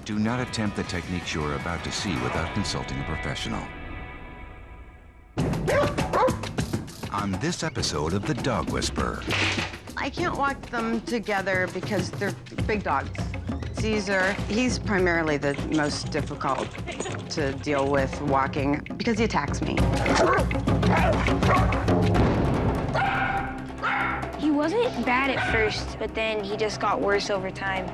Do not attempt the techniques you are about to see without consulting a professional. On this episode of The Dog Whisperer. I can't walk them together because they're big dogs. Caesar, he's primarily the most difficult to deal with walking because he attacks me. He wasn't bad at first, but then he just got worse over time.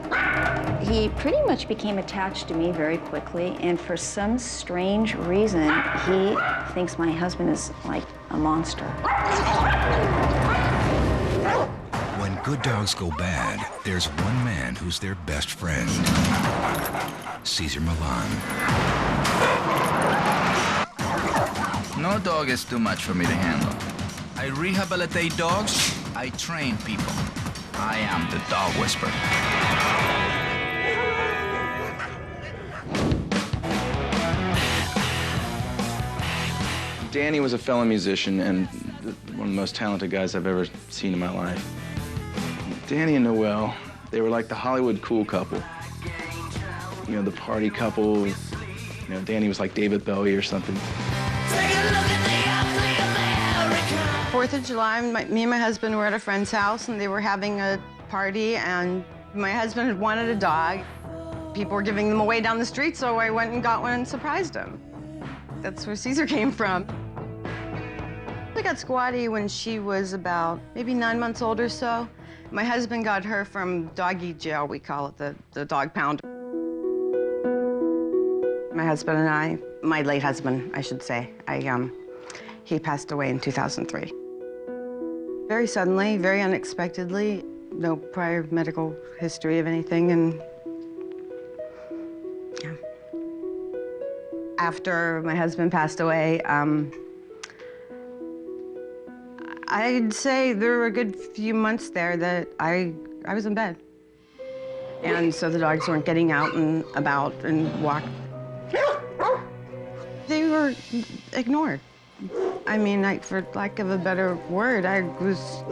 He pretty much became attached to me very quickly, and for some strange reason, he thinks my husband is like a monster. When good dogs go bad, there's one man who's their best friend. Cesar Millan. No dog is too much for me to handle. I rehabilitate dogs, I train people. I am the Dog Whisperer. Danny was a fellow musician and one of the most talented guys I've ever seen in my life. Danny and Noelle, they were like the Hollywood cool couple. You know, the party couple. You know, Danny was like David Bowie or something. 4th of July, me and my husband were at a friend's house, and they were having a party, and my husband had wanted a dog. People were giving them away down the street, so I went and got one and surprised him. That's where Caesar came from. I got Squatty when she was about maybe 9 months old or so. My husband got her from doggy jail, we call it, the dog pound. My husband and I, my late husband, I should say, he passed away in 2003. Very suddenly, very unexpectedly, no prior medical history of anything, and yeah. After my husband passed away, I'd say there were a good few months there that I was in bed. And so the dogs weren't getting out and about and walk. They were ignored. I mean, for lack of a better word, I was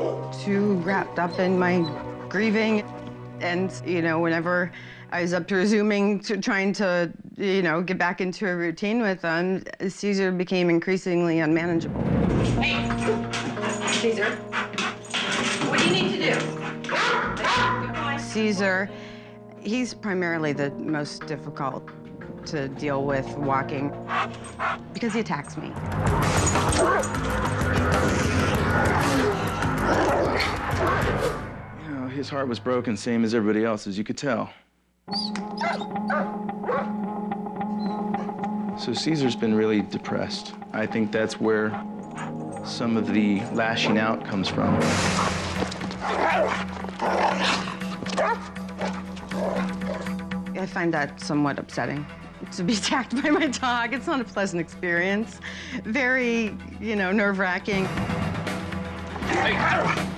too wrapped up in my grieving. And, you know, whenever I was up to resuming to trying to, you know, get back into a routine with them, Caesar became increasingly unmanageable. Hey, Caesar, what do you need to do? Caesar, he's primarily the most difficult to deal with walking because he attacks me. You know, his heart was broken, same as everybody else's, you could tell. So Caesar's been really depressed. I think that's where some of the lashing out comes from. I find that somewhat upsetting. To be attacked by my dog, it's not a pleasant experience. Very, you know, nerve-wracking.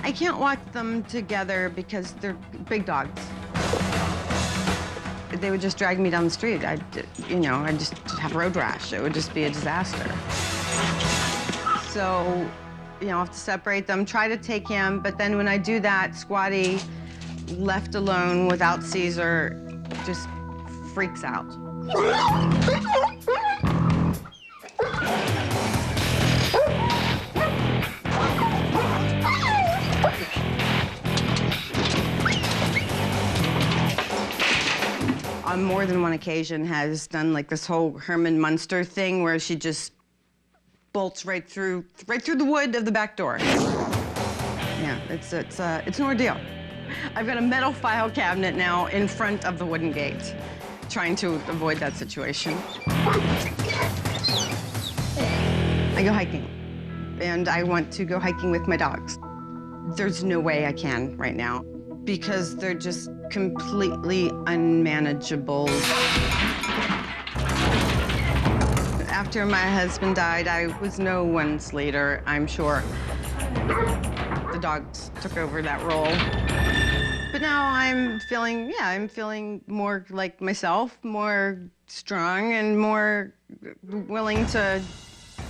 I can't walk them together because they're big dogs. They would just drag me down the street. I'd just have road rash. It would just be a disaster. So, you know, I have to separate them, try to take him, but then when I do that, Squatty, left alone without Caesar, just freaks out. On more than one occasion has done like this whole Herman Munster thing where she just bolts right through the wood of the back door. Yeah, it's an ordeal. I've got a metal file cabinet now in front of the wooden gate, trying to avoid that situation. I go hiking, and I want to go hiking with my dogs. There's no way I can right now, because they're just completely unmanageable. After my husband died, I was no one's leader, I'm sure. The dogs took over that role. But now I'm feeling more like myself, more strong, and more willing to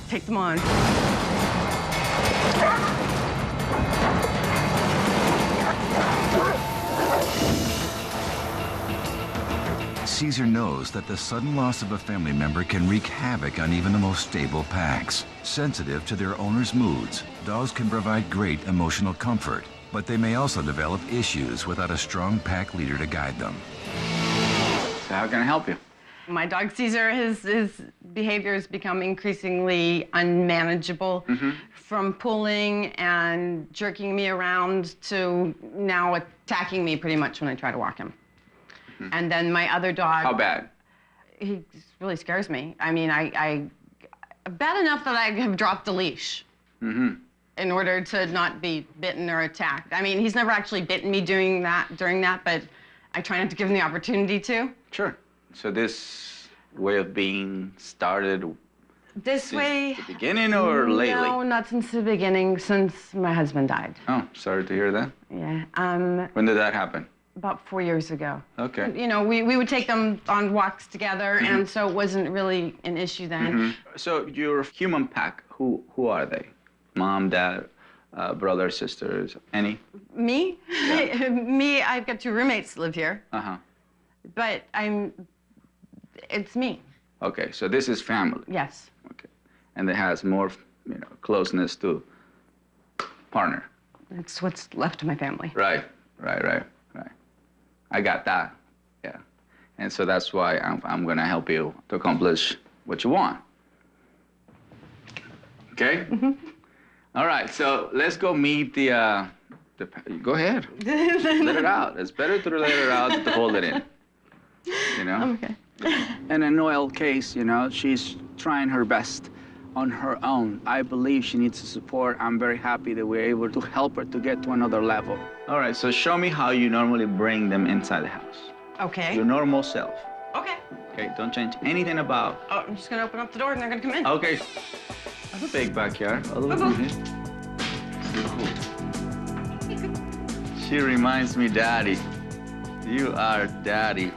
take them on. Caesar knows that the sudden loss of a family member can wreak havoc on even the most stable packs. Sensitive to their owner's moods, dogs can provide great emotional comfort, but they may also develop issues without a strong pack leader to guide them. So how can I help you? My dog Caesar, his behavior has become increasingly unmanageable, from pulling and jerking me around to now attacking me pretty much when I try to walk him. And then my other dog... How bad? He really scares me. I mean, bad enough that I have dropped the leash in order to not be bitten or attacked. I mean, he's never actually bitten me during that, but I try not to give him the opportunity to. Sure. So this way of being started This way... the beginning or lately? No, not since the beginning, since my husband died. Oh, sorry to hear that. Yeah. When did that happen? About 4 years ago. Okay. You know, we would take them on walks together, and so it wasn't really an issue then. So your human pack, who are they? Mom, dad, brother, sisters, any? Me? Me, I've got 2 roommates that live here. But it's me. Okay, so this is family. Yes. Okay. And it has more, closeness to partner. It's what's left of my family. Right. I got that. Yeah. And so that's why I'm gonna help you to accomplish what you want. Okay? All right, so let's go meet the go ahead. Let it out. It's better to let it out than to hold it in. You know? Okay. In a Noelle case, she's trying her best on her own. I believe she needs the support. I'm very happy that we're able to help her to get to another level. All right, so show me how you normally bring them inside the house. Okay. Your normal self. Okay. Okay, don't change anything about... Oh, I'm just gonna open up the door and they're gonna come in. Okay. That's a big backyard. All the way from here. She reminds me, Daddy. You are Daddy.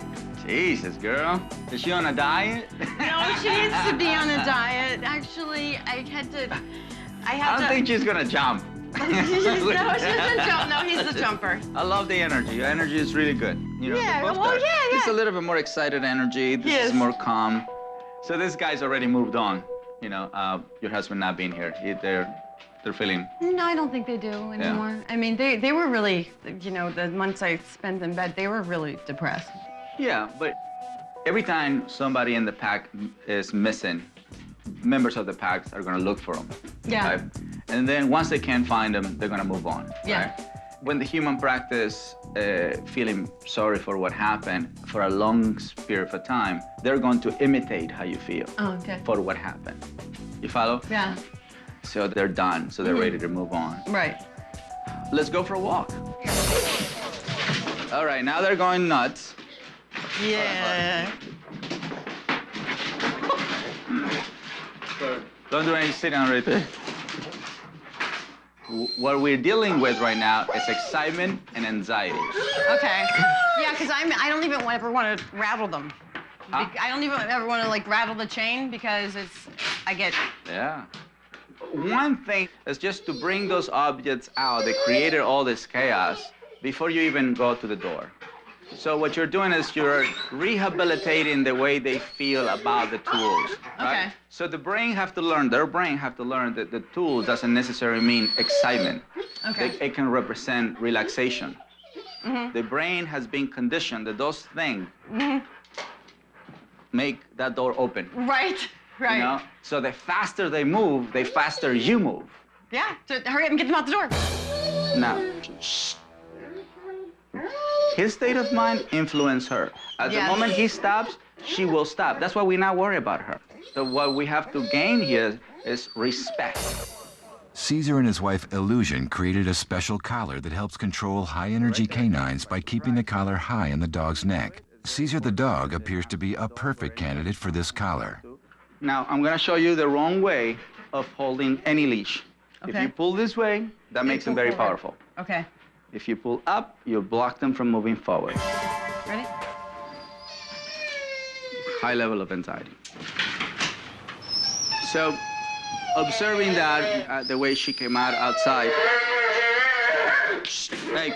Jesus, girl. Is she on a diet? No, she needs to be on a diet. Actually, I don't think she's gonna jump. No, she doesn't jump. No, he's the jumper. I love the energy. Your energy is really good. Yeah, both well, guys. yeah. This is a little bit more excited energy. This is more calm. So this guy's already moved on. Your husband not being here. They're feeling... No, I don't think they do anymore. Yeah. I mean, they were really, the months I spent in bed, they were really depressed. Yeah, but every time somebody in the pack is missing, members of the pack are gonna look for them. Yeah. Right? And then once they can't find them, they're gonna move on. Yeah. Right? When the human practice feeling sorry for what happened for a long period of time, they're going to imitate how you feel for what happened. You follow? Yeah. So they're done, so they're ready to move on. Right. Let's go for a walk. All right, now they're going nuts. Yeah. Don't do any sit down right there. What we're dealing with right now is excitement and anxiety. Okay. Yeah, because I don't even ever want to rattle them. Huh? I don't even ever want to rattle the chain because I get... Yeah. One thing is just to bring those objects out that created all this chaos before you even go to the door. So what you're doing is you're rehabilitating the way they feel about the tools. Right? Okay. So their brain have to learn that the tool doesn't necessarily mean excitement. Okay. It can represent relaxation. The brain has been conditioned that those things make that door open. Right. Right. So the faster they move, the faster you move. Yeah, so hurry up and get them out the door. Now, his state of mind influences her. At the moment he stops, she will stop. That's why we not worry about her. So what we have to gain here is respect. Caesar and his wife Illusion created a special collar that helps control high-energy canines by keeping the collar high on the dog's neck. Caesar the dog appears to be a perfect candidate for this collar. Now, I'm gonna show you the wrong way of holding any leash. Okay. If you pull this way, that makes them very powerful. Okay. If you pull up, you block them from moving forward. Ready? High level of anxiety. So, observing that, the way she came out outside. Hey.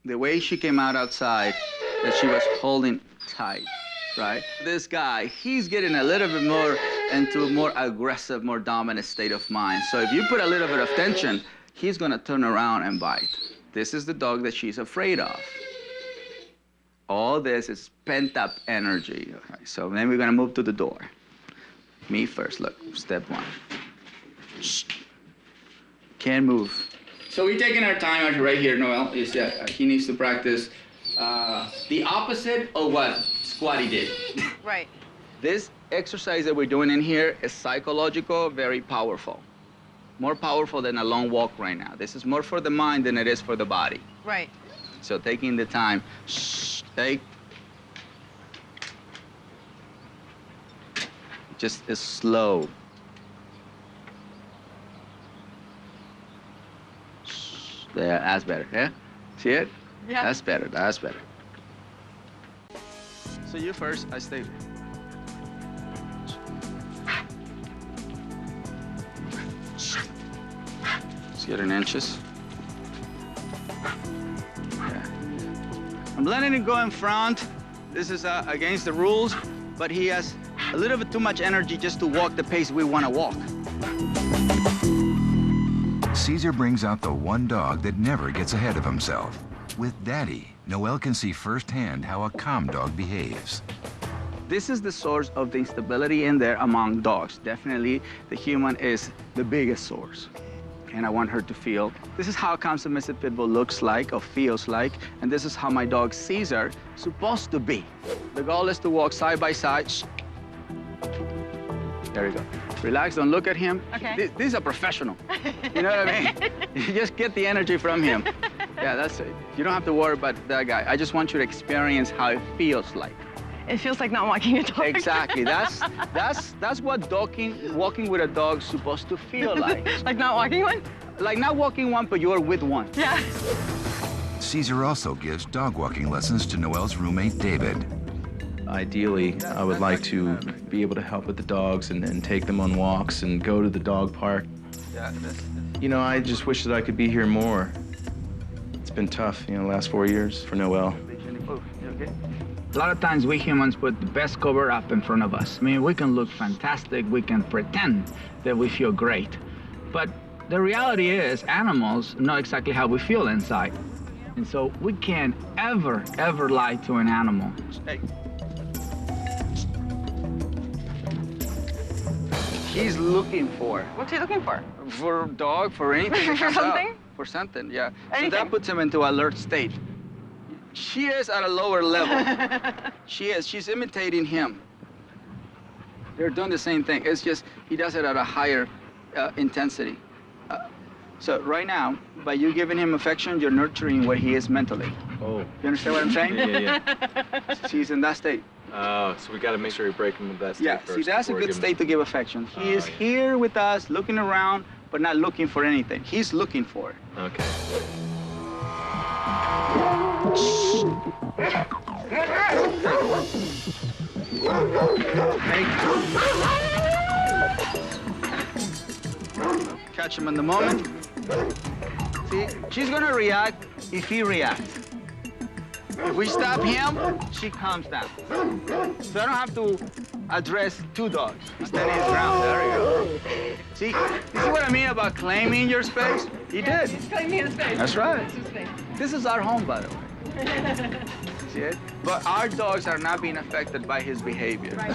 The way she came out outside that she was holding tight, right? This guy, he's getting a little bit more into a more aggressive, more dominant state of mind. So if you put a little bit of tension, he's gonna turn around and bite. This is the dog that she's afraid of. All this is pent-up energy. Okay, so then we're gonna move to the door. Me first, look, step one. Shh. Can't move. So we're taking our time right here, Noel. Is that he needs to practice the opposite of what Squatty did. Right. This exercise that we're doing in here is psychological, very powerful. More powerful than a long walk right now. This is more for the mind than it is for the body. Right. So taking the time, shh, take. Just is slow. Shh, there, that's better, yeah? See it? Yeah. That's better, that's better. So you first, I stay. Let's get in inches. Yeah. I'm letting it go in front. This is against the rules, but he has a little bit too much energy just to walk the pace we want to walk. Caesar brings out the one dog that never gets ahead of himself. With Daddy, Noel can see firsthand how a calm dog behaves. This is the source of the instability in there among dogs. Definitely, the human is the biggest source. And I want her to feel, this is how a calm submissive pit bull looks like or feels like, and this is how my dog Caesar is supposed to be. The goal is to walk side by side. There you go. Relax, don't look at him. Okay. This is a professional. You know what I mean? You just get the energy from him. Yeah, that's it. You don't have to worry about that guy. I just want you to experience how it feels like. It feels like not walking a dog. Exactly. That's what walking with a dog's supposed to feel like. Like not walking one? Like not walking one, but you're with one. Yeah. Caesar also gives dog walking lessons to Noel's roommate, David. Ideally, I would like to be able to help with the dogs and take them on walks and go to the dog park. Yeah, You know, I just wish that I could be here more. It's been tough, you know, the last 4 years for Noel. okay? A lot of times we humans put the best cover up in front of us. I mean, we can look fantastic, we can pretend that we feel great. But the reality is animals know exactly how we feel inside. And so we can't ever, ever lie to an animal. Hey. He's looking for. What's he looking for? For a dog, for anything. that For comes out. something? For something, yeah. Anything? So that puts him into alert state. She is at a lower level. She is. She's imitating him. They're doing the same thing. It's just he does it at a higher intensity. So right now, by you giving him affection, you're nurturing where he is mentally. Oh. You understand what I'm saying? Yeah. She's in that state. Oh, so we got to make sure we break him with that state Yeah, first. see, that's a before we good give him- state to give affection. He is here with us, looking around, but not looking for anything. He's looking for it. Okay. Catch him in the moment. See, she's gonna react if he reacts. If we stop him, she calms down. So I don't have to address two dogs. He's standing his ground. There you go. See, you see what I mean about claiming your space? He did. He's claiming his space. That's right. It's his space. This is our home, by the way. See it? But our dogs are not being affected by his behavior. Right.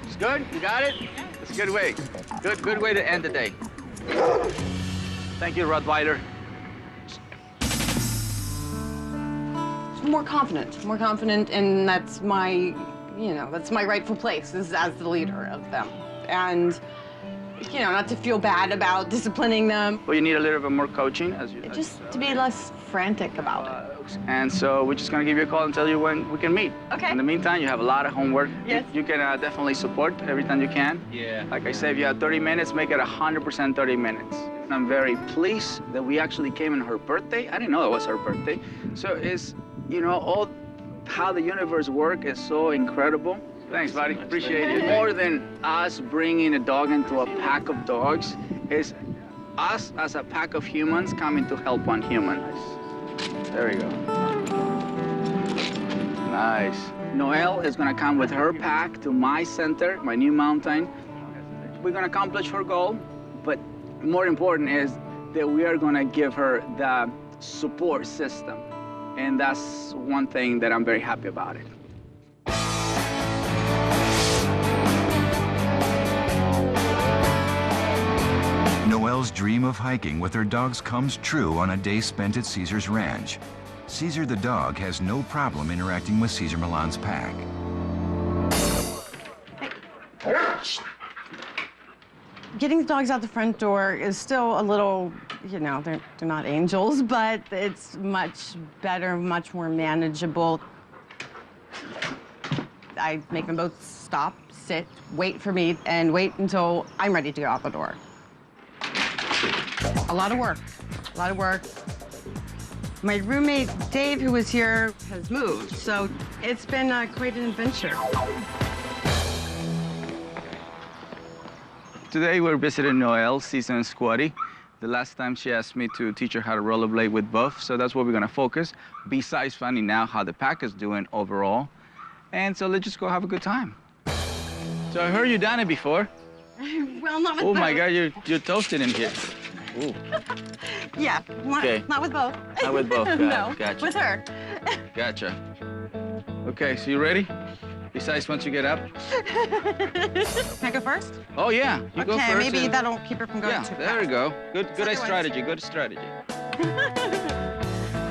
It's good? You got it? It's a good way. Good way to end the day. Thank you, Rottweiler. More confident, and that's my, that's my rightful place is as the leader of them. And, not to feel bad about disciplining them. Well, you need a little bit more coaching, as you. Just to be less frantic about it. And so we're just gonna give you a call and tell you when we can meet. Okay. In the meantime, you have a lot of homework. Yes. You can definitely support every time you can. Yeah. Like I said, if you have 30 minutes, make it 100% 30 minutes. And I'm very pleased that we actually came on her birthday. I didn't know it was her birthday. So it's, all how the universe works is so incredible. Thanks, buddy. Appreciate it. More than us bringing a dog into a pack of dogs, is us as a pack of humans coming to help one human. There we go. Nice. Noelle is gonna come with her pack to my center, my new mountain. We're gonna accomplish her goal, but more important is that we are gonna give her the support system. And that's one thing that I'm very happy about it. Noelle's dream of hiking with her dogs comes true on a day spent at Caesar's ranch. Caesar the dog has no problem interacting with Cesar Millan's pack. Getting the dogs out the front door is still a little, you know, they're not angels, but it's much better, much more manageable. I make them both stop, sit, wait for me, and wait until I'm ready to go out the door. A lot of work, a lot of work. My roommate, Dave, who was here, has moved, so it's been quite an adventure. Today we're visiting Noelle, Caesar, and Squatty. The last time she asked me to teach her how to rollerblade with Buff, so that's what we're gonna focus, besides finding out how the pack is doing overall. And so let's just go have a good time. So I heard you done it before. Well, not with Oh both. my God, you're toasted in here. Ooh. Yeah, Okay. not with both. Not with both, got it, No, gotcha. with her. Gotcha. Okay, so you ready? Besides, once you get up? Can I go first? Oh yeah, you go Okay, first. maybe and- that'll keep her from going Yeah, too there we fast. go. Good Second strategy, good strategy.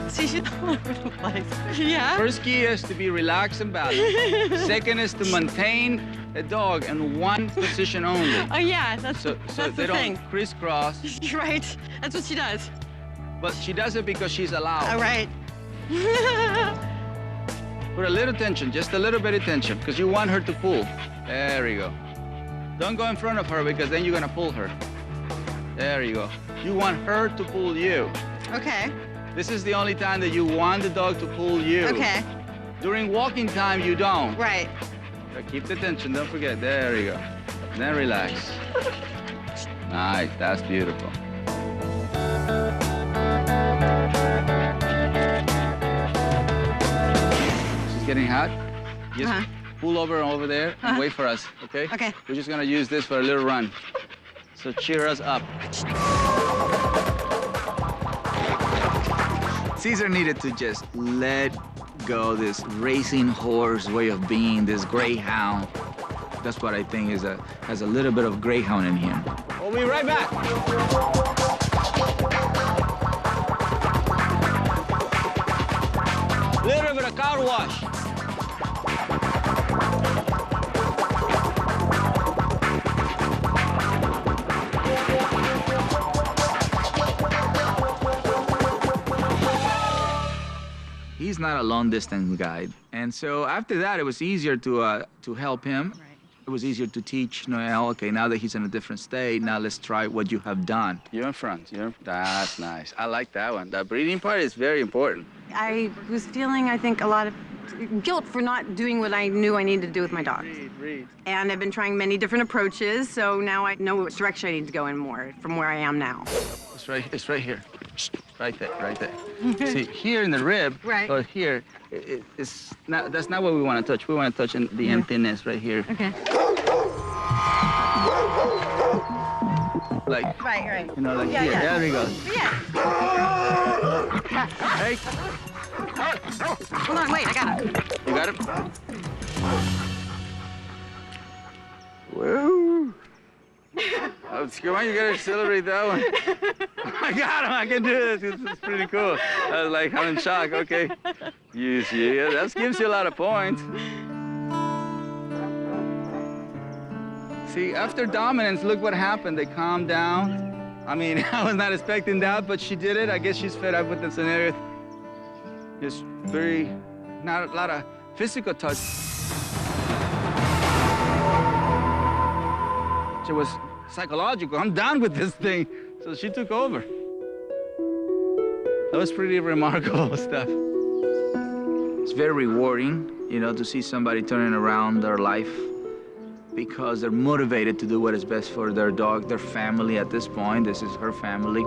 See, she's all over the place. Yeah? First key is to be relaxed and balanced. Second is to maintain a dog in one position only. Oh, yeah, that's So the they don't thing. crisscross, You're right. That's what she does. but she does it because she's allowed. All right. Put a little tension, just a little bit of tension, because you want her to pull. There you go. Don't go in front of her because then you're gonna pull her. There you go. You want her to pull you. Okay. This is the only time that you want the dog to pull you. Okay. During walking time, you don't. Right. So keep the tension, don't forget. There you go. Then relax. Nice, that's beautiful. She's getting hot. Just pull over there and wait for us, okay? Okay. We're just gonna use this for a little run. So cheer us up. Caesar needed to just let go this racing horse way of being, this greyhound. That's what I think has a little bit of greyhound in him. We'll be right back. Little bit of car wash. He's not a long-distance guide, and so after that, it was easier to help him. Right. It was easier to teach Noelle. Okay, now that he's in a different state, now let's try what you have done. You're in front. That's nice. I like that one. That breathing part is very important. I was feeling, I think, a lot of guilt for not doing what I knew I needed to do with my dogs. Breathe. And I've been trying many different approaches, so now I know which direction I need to go in more from where I am now. It's right here. Right there. See, here in the rib, Right. or here, it's not, that's not what we want to touch. We want to touch in the emptiness right here. Okay. Like, Right. you know, like Yeah, here. yeah. There we go. Yeah. Hey, Hold on, wait, I got it. you got it? Woo! Oh, come on, you gotta accelerate that one. I got him, I can do this. This is pretty cool. I was like, I'm in shock, okay. Yeah, that gives you a lot of points. See, after dominance, look what happened. They calmed down. I mean, I was not expecting that, but she did it. I guess she's fed up with the scenario. Just not a lot of physical touch. It was psychological. I'm done with this thing. So she took over. That was pretty remarkable stuff. It's very rewarding, you know, to see somebody turning around their life because they're motivated to do what is best for their dog, their family at this point. This is her family.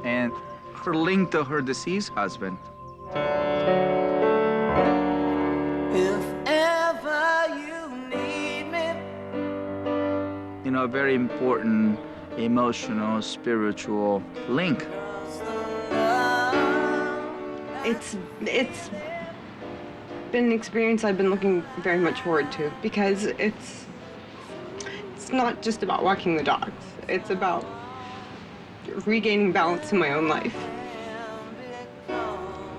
And her link to her deceased husband. a very important emotional, spiritual link. It's been an experience I've been looking very much forward to, because it's not just about walking the dogs. It's about regaining balance in my own life.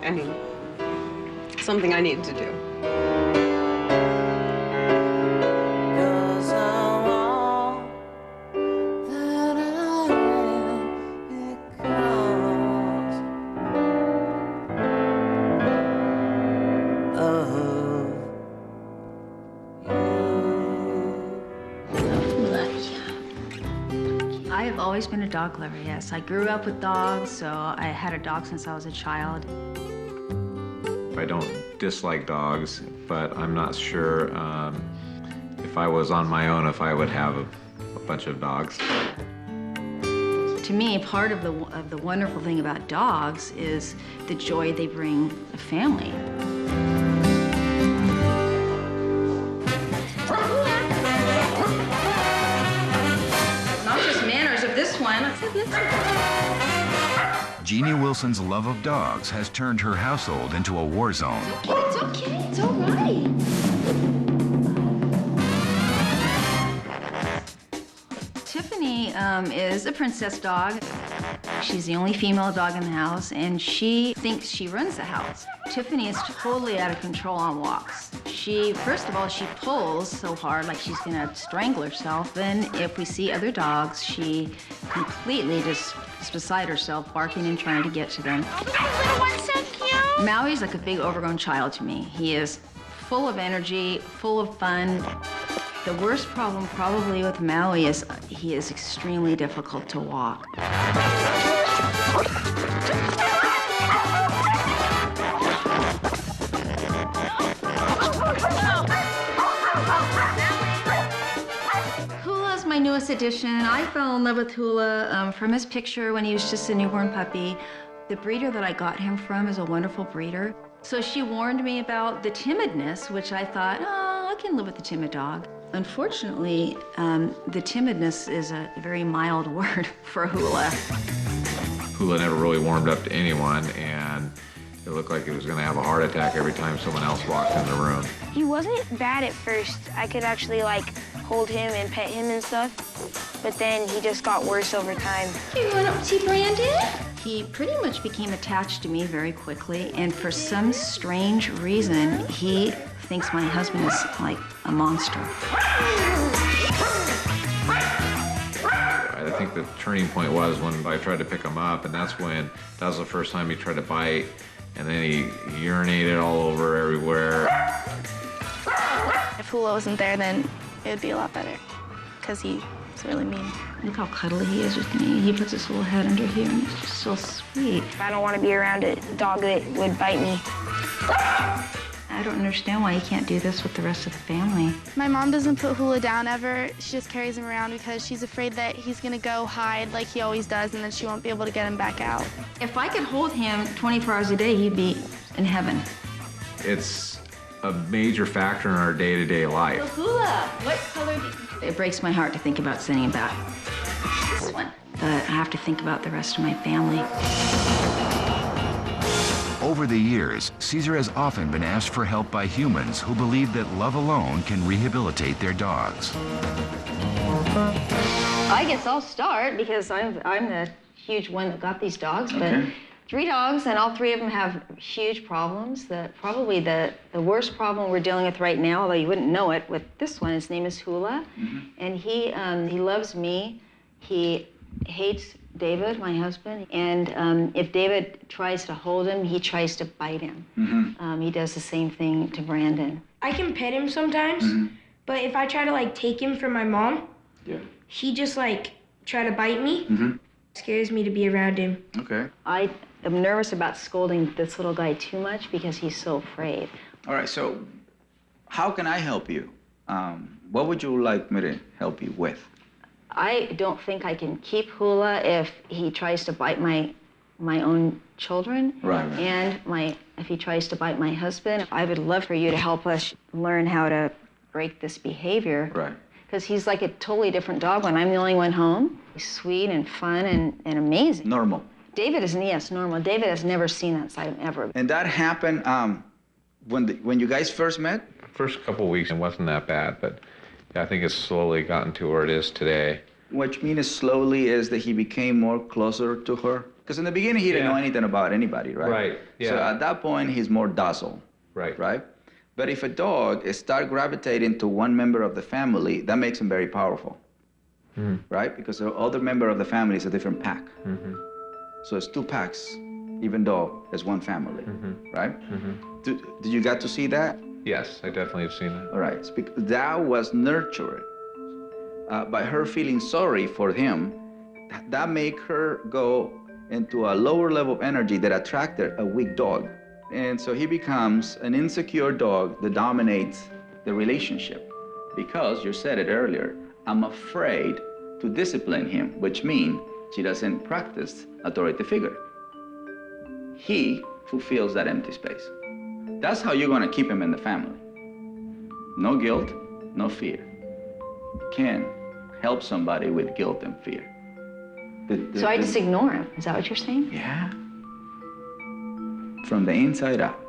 And something I need to do. I have always been a dog lover, yes. I grew up with dogs, so I had a dog since I was a child. I don't dislike dogs, but I'm not sure if I was on my own if I would have a bunch of dogs. To me, part of the wonderful thing about dogs is the joy they bring a family. Not just manners of this one. Jeannie Wilson's love of dogs has turned her household into a war zone. It's okay, it's all right. Tiffany is a princess dog. She's the only female dog in the house, and she thinks she runs the house. Tiffany is totally out of control on walks. First of all, she pulls so hard, like she's gonna strangle herself. Then if we see other dogs, she completely just is beside herself, barking and trying to get to them. Oh, that little one's so cute. Maui's like a big overgrown child to me. He is full of energy, full of fun. The worst problem probably with Maui is he is extremely difficult to walk. Hula's my newest addition. I fell in love with Hula from his picture when he was just a newborn puppy. The breeder that I got him from is a wonderful breeder. So she warned me about the timidness, which I thought, oh, I can live with a timid dog. Unfortunately, the timidness is a very mild word for Hula. Hula never really warmed up to anyone, and it looked like he was going to have a heart attack every time someone else walked in the room. He wasn't bad at first. I could actually hold him and pet him and stuff, but then he just got worse over time. You want to see Brandon? He pretty much became attached to me very quickly, and for some strange reason, he thinks my husband is like a monster. I think the turning point was when I tried to pick him up, and that was the first time he tried to bite, and then he urinated all over everywhere. If Hula wasn't there, then it would be a lot better, because he's really mean. Look how cuddly he is with me. He puts his little head under here, and he's just so sweet. I don't want to be around a dog that would bite me. I don't understand why he can't do this with the rest of the family. My mom doesn't put Hula down ever. She just carries him around because she's afraid that he's gonna go hide like he always does, and then she won't be able to get him back out. If I could hold him 24 hours a day, he'd be in heaven. It's a major factor in our day-to-day life. Hula, what color do you... It breaks my heart to think about sending him back. This one. But I have to think about the rest of my family. Over the years, Cesar has often been asked for help by humans who believe that love alone can rehabilitate their dogs. I guess I'll start because I'm the huge one that got these dogs, but 3 dogs, and all 3 of them have huge problems. Probably the worst problem we're dealing with right now, although you wouldn't know it, with this one, his name is Hula, and he loves me. He hates David, my husband, and if David tries to hold him, he tries to bite him. He does the same thing to Brandon. I can pet him sometimes, but if I try to take him from my mom, he just try to bite me. It scares me to be around him. Okay. I am nervous about scolding this little guy too much because he's so afraid. All right, so how can I help you? What would you like me to help you with? I don't think I can keep Hula if he tries to bite my own children. Right. And if he tries to bite my husband. I would love for you to help us learn how to break this behavior. Right. because he's like a totally different dog when I'm the only one home. He's sweet and fun and amazing. Normal. David is, yes, normal. David has never seen that side of him ever. And that happened when you guys first met? First couple weeks, it wasn't that bad, but I think it's slowly gotten to where it is today. What you mean slowly is that he became more closer to her? Because in the beginning, he didn't know anything about anybody, right? Right, yeah. So at that point, he's more docile. Right. Right? But if a dog starts gravitating to one member of the family, that makes him very powerful. Right? Because the other member of the family is a different pack. So it's two packs, even though it's one family, right? Did you get to see that? Yes, I definitely have seen that. All right. That was nurtured by her feeling sorry for him. That made her go into a lower level of energy that attracted a weak dog. And so he becomes an insecure dog that dominates the relationship. Because, you said it earlier, I'm afraid to discipline him, which means she doesn't practice authority figure. He fulfills that empty space. That's how you're gonna keep him in the family. No guilt, no fear. You can't help somebody with guilt and fear. So I just ignore him. Is that what you're saying? Yeah. From the inside out.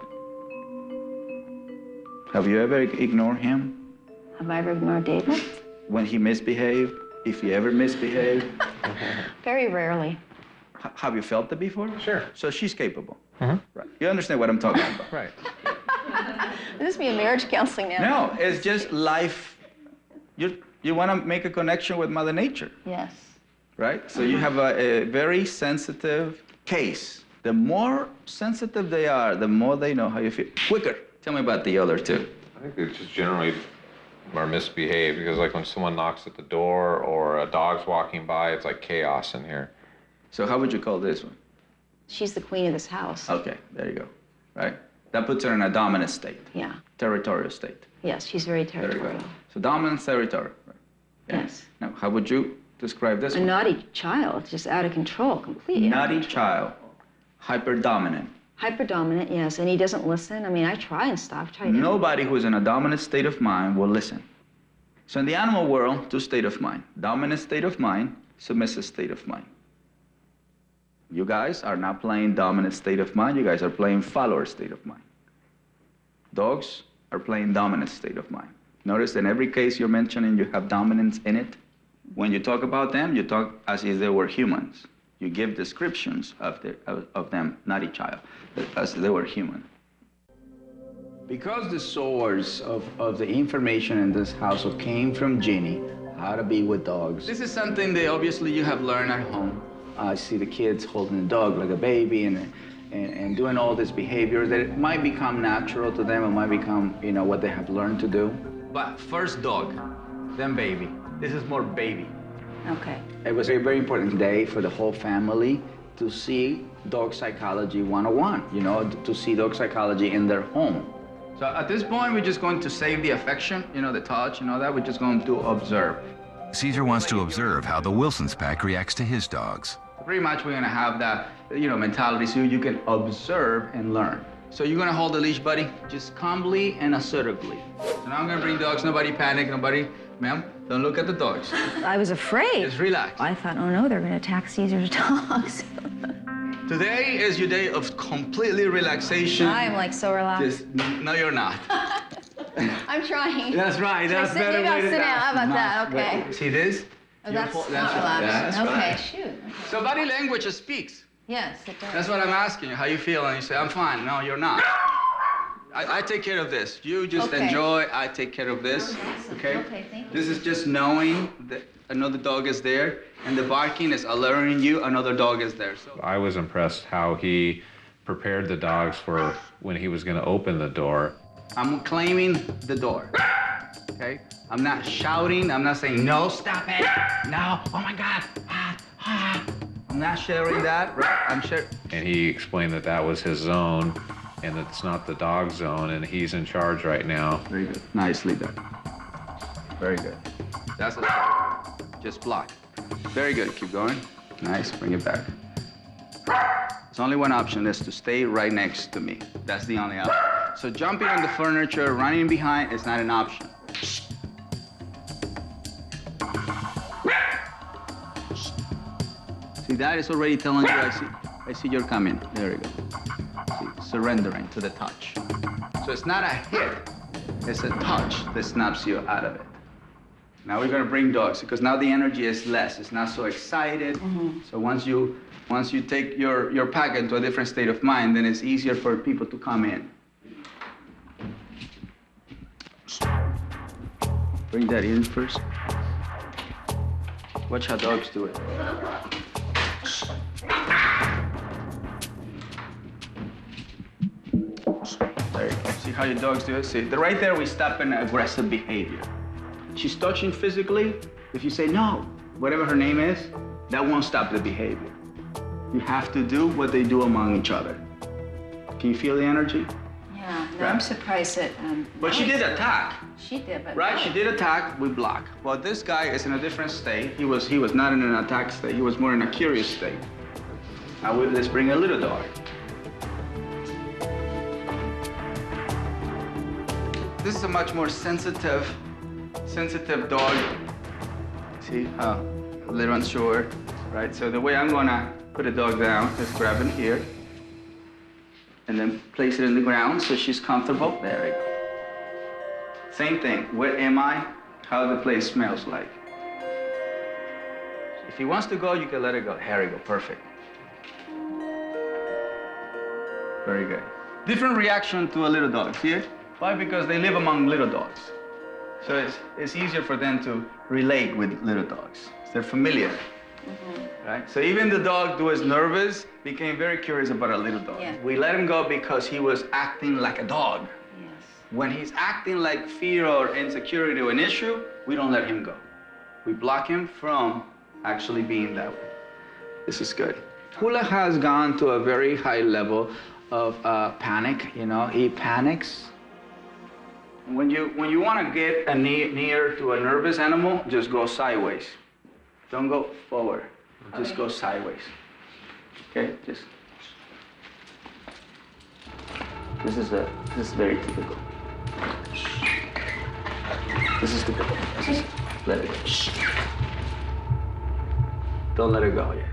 Have you ever ignored him? Have I ever ignored David? When he misbehaved? If he ever misbehaved? Very rarely. Have you felt it before? Sure. So she's capable. Right. You understand what I'm talking about? Right. Would this be a marriage counseling now? No, it's just life. You want to make a connection with Mother Nature. Yes. Right? So you have a very sensitive case. The more sensitive they are, the more they know how you feel. Quicker. Tell me about the other two. I think they just generally are misbehaved because like when someone knocks at the door or a dog's walking by, it's like chaos in here. So how would you call this one? She's the queen of this house. Okay, there you go. Right? That puts her in a dominant state. Yeah. Territorial state. Yes, she's very There you territorial. go. So dominant territory. Right? Yeah. Yes. Now, how would you describe this A one? naughty child, just out of control, completely. Naughty child. Hyper dominant. Hyper dominant, yes, and he doesn't listen. I mean, I try and stop. Nobody who is in a dominant state of mind will listen. So in the animal world, two state of mind. Dominant state of mind, submissive state of mind. You guys are not playing dominant state of mind. You guys are playing follower state of mind. Dogs are playing dominant state of mind. Notice in every case you're mentioning you have dominance in it. When you talk about them, you talk as if they were humans. You give descriptions of them, not each child, as if they were human. Because the source of the information in this household came from Ginny, how to be with dogs. This is something that obviously you have learned at home. I see the kids holding the dog like a baby and doing all this behavior that it might become natural to them. It might become, you know, what they have learned to do. But first dog, then baby. This is more baby. Okay. It was a very important day for the whole family to see dog psychology 101, you know, to see dog psychology in their home. So at this point, we're just going to save the affection, you know, the touch, and all that. We're just going to observe. Caesar wants to observe how the Wilsons pack reacts to his dogs. Pretty much we're going to have that, you know, mentality so you can observe and learn. So you're going to hold the leash, buddy, just calmly and assertively. So now I'm going to bring dogs. Nobody panic, nobody, ma'am, don't look at the dogs. I was afraid. Just relax. I thought, oh no, they're going to attack Caesar's dogs. Today is your day of completely relaxation. I'm like so relaxed. No, you're not. I'm trying. That's right. That's better way to sit down. How about that? Okay. See this? Oh, that's not right. relaxed. That's okay, right. shoot. So body language speaks. Yes, it does. That's what I'm asking you. How you feel? And you say, I'm fine. No, you're not. I take care of this. You just enjoy. I take care of this. Okay? Okay, thank you. This is just knowing that another dog is there, and the barking is alerting you another dog is there. So I was impressed how he prepared the dogs for when he was going to open the door. I'm claiming the door. Okay? I'm not shouting. I'm not saying, no, stop it. No, oh my God. I'm not sharing that, right? I'm sharing. And he explained that that was his zone and that it's not the dog's zone and he's in charge right now. Very good. Nicely done. Very good. That's a just block. Very good. Keep going. Nice. Bring it back. There's only one option, is to stay right next to me. That's the only option. So jumping on the furniture, running behind is not an option. See, that is already telling you, I see you're coming. There you go. See, surrendering to the touch. So it's not a hit, it's a touch that snaps you out of it. Now we're gonna bring dogs, because now the energy is less. It's not so excited. So once you take your pack into a different state of mind, then it's easier for people to come in. Bring that in first. Watch how dogs do it. There you go. See how your dogs do it? See, right there we stop an aggressive behavior. She's touching physically. If you say no, whatever her name is, that won't stop the behavior. You have to do what they do among each other. Can you feel the energy? Yeah, no, I'm surprised that... But she did attack. She did, but... Right, she did attack, we block. Well, this guy is in a different state. He was not in an attack state, he was more in a curious state. Now let's bring a little dog. This is a much more sensitive dog. See, a little unsure, right? So the way I'm gonna put a dog down is grab him here, and then place it in the ground so she's comfortable. There we go. Same thing, where am I? How the place smells like. If he wants to go, you can let it go. Here we go, perfect. Very good. Different reaction to a little dog, see it? Why? Because they live among little dogs. So it's easier for them to relate with little dogs. They're familiar, right? So even the dog who was nervous became very curious about a little dog. Yeah. We let him go because he was acting like a dog. Yes. When he's acting like fear or insecurity or an issue, we don't let him go. We block him from actually being that way. This is good. Hula has gone to a very high level of panic, you know, he panics. When you want to get near to a nervous animal, just go sideways. Don't go forward, just go sideways. Okay, just. This is very typical. This is typical. Just let it go. Don't let it go yet.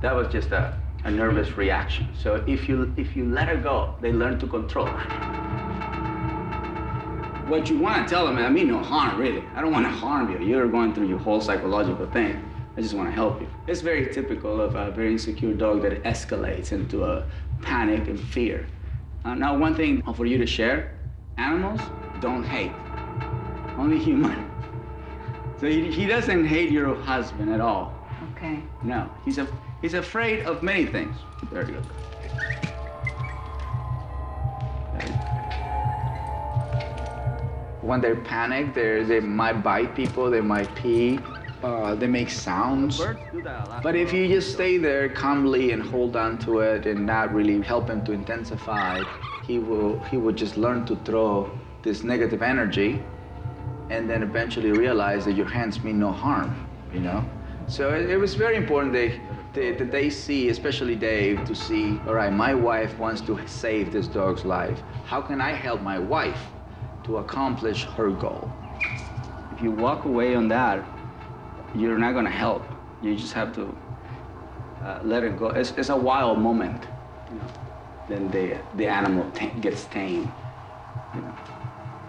That was just a nervous reaction. So if you let her go, they learn to control her. What you want to tell them, I mean no harm, really. I don't want to harm you. You're going through your whole psychological thing. I just want to help you. It's very typical of a very insecure dog that escalates into a panic and fear. Now, one thing for you to share, animals don't hate, only human. So he doesn't hate your husband at all. Okay. No, he's afraid of many things. There you go. When they're panicked, they might bite people, they might pee, they make sounds. But if you just stay there calmly and hold on to it and not really help him to intensify, he will just learn to throw this negative energy and then eventually realize that your hands mean no harm, you know? So it was very important that they see, especially Dave, to see, all right, my wife wants to save this dog's life. How can I help my wife to accomplish her goal? If you walk away on that, you're not gonna help. You just have to let it go. It's a wild moment, you know. Then the animal gets tamed, you know.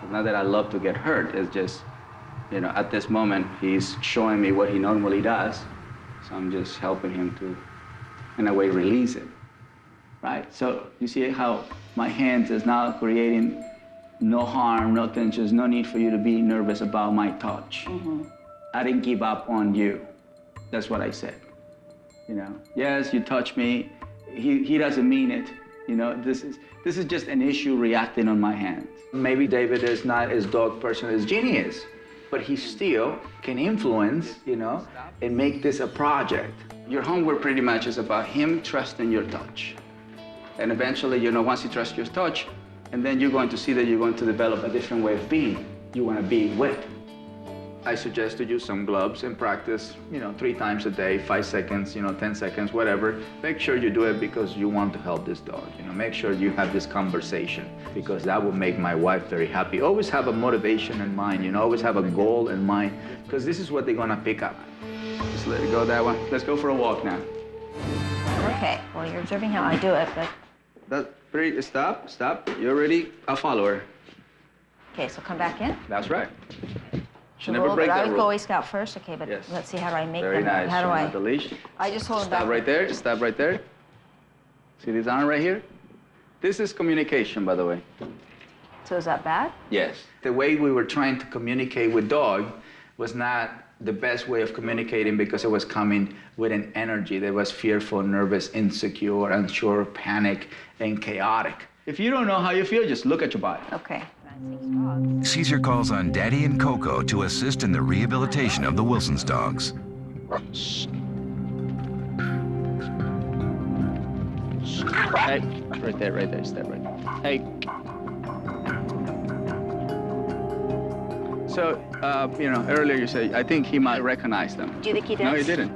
It's not that I love to get hurt, it's just, you know, at this moment, he's showing me what he normally does, so I'm just helping him to, in a way, release it, right? So you see how my hands is now creating no harm, no tensions, no need for you to be nervous about my touch. I didn't give up on you. That's what I said. You know, yes, you touch me. He doesn't mean it. You know, this is just an issue reacting on my hands. Maybe David is not as dog person as Jeannie is, but he still can influence, you know, and make this a project. Your homework pretty much is about him trusting your touch. And eventually, you know, once he trusts your touch, and then you're going to see that you're going to develop a different way of being. You want to be with. I suggest to use some gloves and practice, you know, 3 times a day, 5 seconds, you know, 10 seconds, whatever. Make sure you do it because you want to help this dog. You know, make sure you have this conversation because that will make my wife very happy. Always have a motivation in mind, you know, always have a goal in mind because this is what they're going to pick up. Just let it go that one. Let's go for a walk now. Okay, well, you're observing how I do it, but... That's pretty, stop. You're ready, I'll follow her. Okay, so come back in. That's right. Should The never rule, break but I that would rule. go Boy Scout first, okay, but Yes. let's see, how do I make Very them? nice. How do Showing I? out the leash. I just hold them Stop back. right there. Stop right there. See this arm right here? This is communication, by the way. So is that bad? Yes. The way we were trying to communicate with dog was not the best way of communicating because it was coming with an energy that was fearful, nervous, insecure, unsure, panic, and chaotic. If you don't know how you feel, just look at your body. Okay. Caesar calls on Daddy and Coco to assist in the rehabilitation of the Wilson's dogs. Hey, right there, step right. Hey. So, earlier you said, I think he might recognize them. Do you think he does? No, he didn't.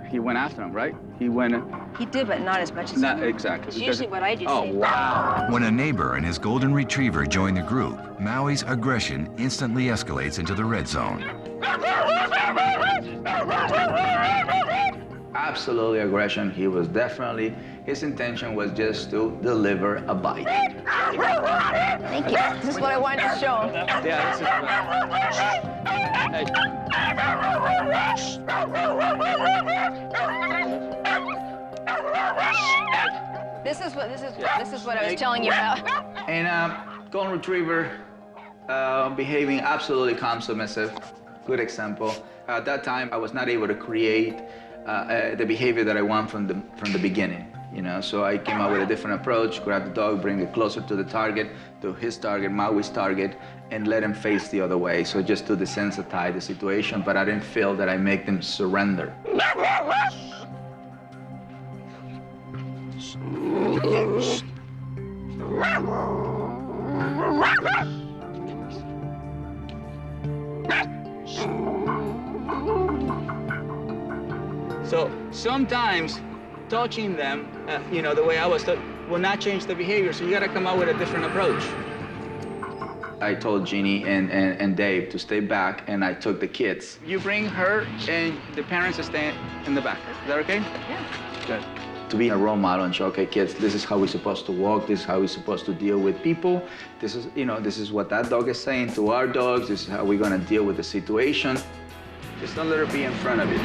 He went after them, right? He went... He did, but not as much as Not you. exactly. It's usually what I do. Oh, wow. When a neighbor and his golden retriever join the group, Maui's aggression instantly escalates into the red zone. Absolutely aggression. He was definitely, his intention was just to deliver a bite. Thank you. This is what I wanted to show him. Yeah, this is This is what I was telling you about. And golden retriever behaving absolutely calm, submissive. Good example. At that time, I was not able to create the behavior that I want from the beginning. So I came up with a different approach, grab the dog, bring it closer to the target, to his target, Maui's target, and let him face the other way. So just to desensitize the situation, but I didn't feel that I make them surrender. So sometimes touching them, the way I was taught, will not change the behavior, so you gotta come up with a different approach. I told Jeannie and Dave to stay back, and I took the kids. You bring her, and the parents stay in the back. Is that okay? Yeah. Good. To be a role model and show, okay, kids, this is how we're supposed to walk, this is how we're supposed to deal with people. This is, this is what that dog is saying to our dogs, this is how we're gonna deal with the situation. Just don't let her be in front of you.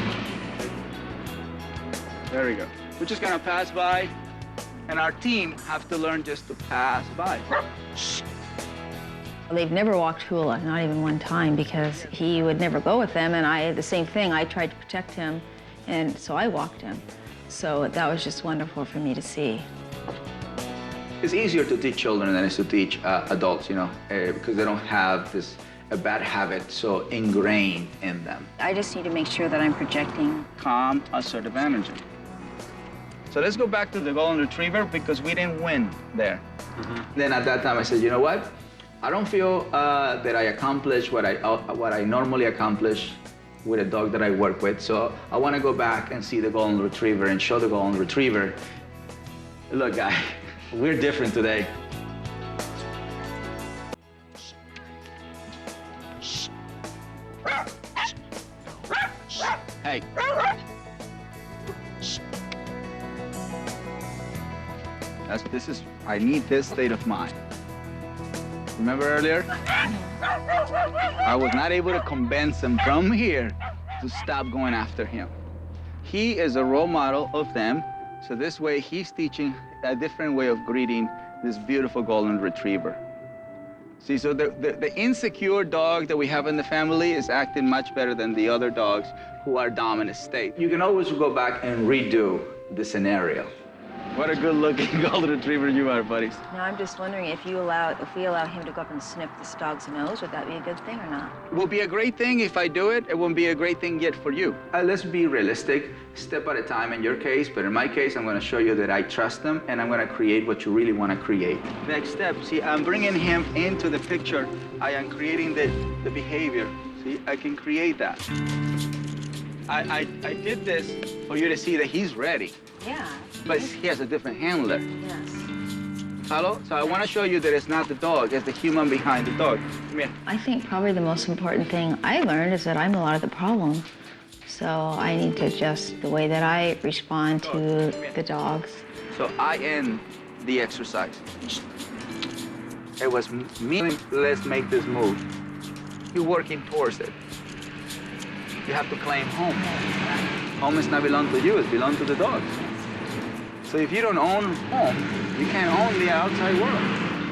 There we go. We're just gonna pass by, and our team have to learn just to pass by. They've never walked Hula, not even one time, because he would never go with them, and the same thing, I tried to protect him, and so I walked him. So that was just wonderful for me to see. It's easier to teach children than it is to teach adults, because they don't have a bad habit so ingrained in them. I just need to make sure that I'm projecting. Calm, assertive energy. So let's go back to the golden retriever because we didn't win there. Then at that time I said, you know what? I don't feel that I accomplished what I normally accomplish with a dog that I work with. So I want to go back and see the golden retriever and show the golden retriever, look, guy, we're different today. Hey. I need this state of mind. Remember earlier? I was not able to convince him from here to stop going after him. He is a role model of them, so this way he's teaching a different way of greeting this beautiful golden retriever. See, so the insecure dog that we have in the family is acting much better than the other dogs who are dominant state. You can always go back and redo the scenario. What a good-looking golden retriever you are, buddies. Now, I'm just wondering if we allow him to go up and sniff this dog's nose, would that be a good thing or not? It will be a great thing if I do it. It won't be a great thing yet for you. Let's be realistic, step at a time in your case, but in my case, I'm going to show you that I trust them, and I'm going to create what you really want to create. Next step, see, I'm bringing him into the picture. I am creating the behavior. See, I can create that. I did this for you to see that he's ready. Yeah. But he has a different handler. Yes. Follow? So I want to show you that it's not the dog, it's the human behind the dog. Come here. I think probably the most important thing I learned is that I'm a lot of the problem. So I need to adjust the way that I respond to the dogs. So I end the exercise. It was me, let's make this move. You're working towards it. You have to claim home. Home is not belong to you, it belongs to the dogs. So if you don't own home, you can't own the outside world.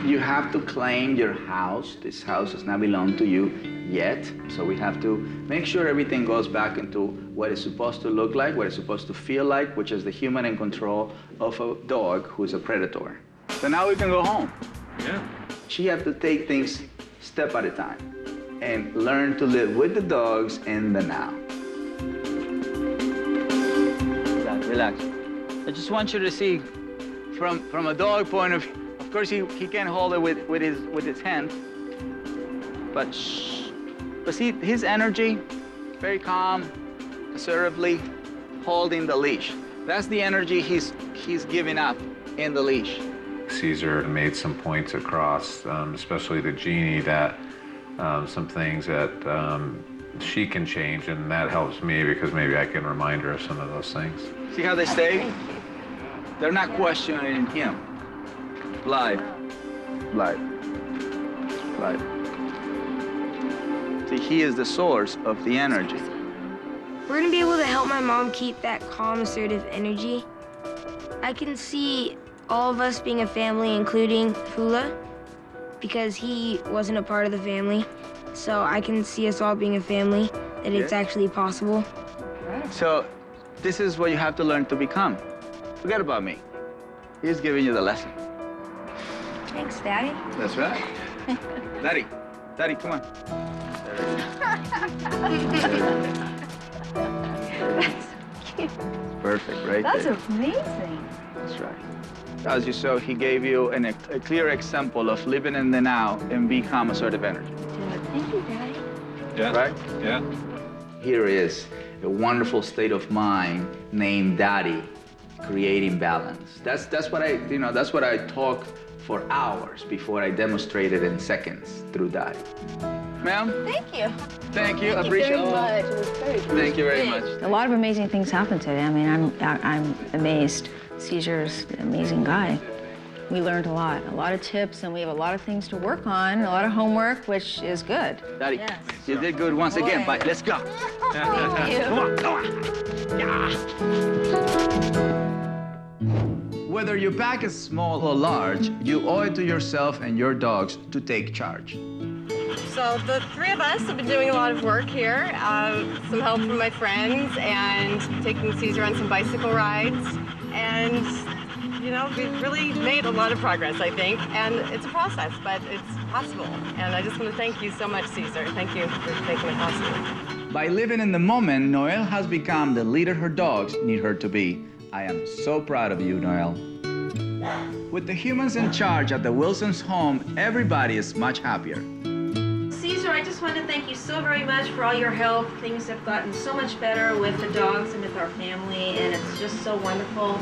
You have to claim your house. This house does not belong to you yet. So we have to make sure everything goes back into what it's supposed to look like, what it's supposed to feel like, which is the human in control of a dog who's a predator. So now we can go home. Yeah. She have to take things step at a time and learn to live with the dogs in the now. Relax. I just want you to see from a dog point of view. Of course, he can't hold it with his hand, but shh. But see his energy, very calm, assertively holding the leash. That's the energy he's giving up in the leash. Caesar made some points across, especially to Jeannie, that some things that she can change, and that helps me because maybe I can remind her of some of those things. See how they stay? They're not questioning him. Live. See, he is the source of the energy. We're gonna be able to help my mom keep that calm, assertive energy. I can see all of us being a family, including Hula, because he wasn't a part of the family. So I can see us all being a family, that it's actually possible. So this is what you have to learn to become. Forget about me. He's giving you the lesson. Thanks, Daddy. That's right. Daddy, come on. That's cute. Perfect, right That's there. amazing. That's right. As you saw, he gave you a clear example of living in the now and become assertive energy. Thank you, Daddy. Yeah. Right? Yeah. Here is a wonderful state of mind named Daddy, creating balance. That's what I talk for hours before I demonstrate it in seconds through Daddy. Ma'am? Thank you. Thank you. Thank Appreciate you very much. It was very Thank you very much. A lot of amazing things happened today. I mean, I'm amazed. Caesar's an amazing guy. We learned a lot of tips, and we have a lot of things to work on, a lot of homework, which is good. Daddy, Yes. you did good once again, but let's go. Thank you. Come on. Yeah. Whether your pack is small or large, you owe it to yourself and your dogs to take charge. So the three of us have been doing a lot of work here. Some help from my friends and taking Caesar on some bicycle rides. And, you know, we've really made a lot of progress, I think. And it's a process, but it's possible. And I just want to thank you so much, Caesar. Thank you for making it possible. By living in the moment, Noelle has become the leader her dogs need her to be. I am so proud of you, Noelle. With the humans in charge at the Wilsons' home, everybody is much happier. Caesar, I just want to thank you so very much for all your help. Things have gotten so much better with the dogs and with our family, and it's just so wonderful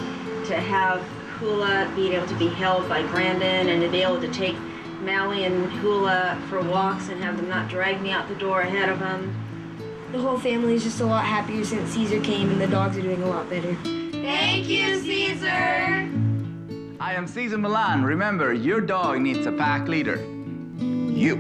to have Hula being able to be held by Brandon and to be able to take Mally and Hula for walks and have them not drag me out the door ahead of them. The whole family is just a lot happier since Caesar came, and the dogs are doing a lot better. Thank you, Caesar! I am Caesar Milan. Remember, your dog needs a pack leader. You.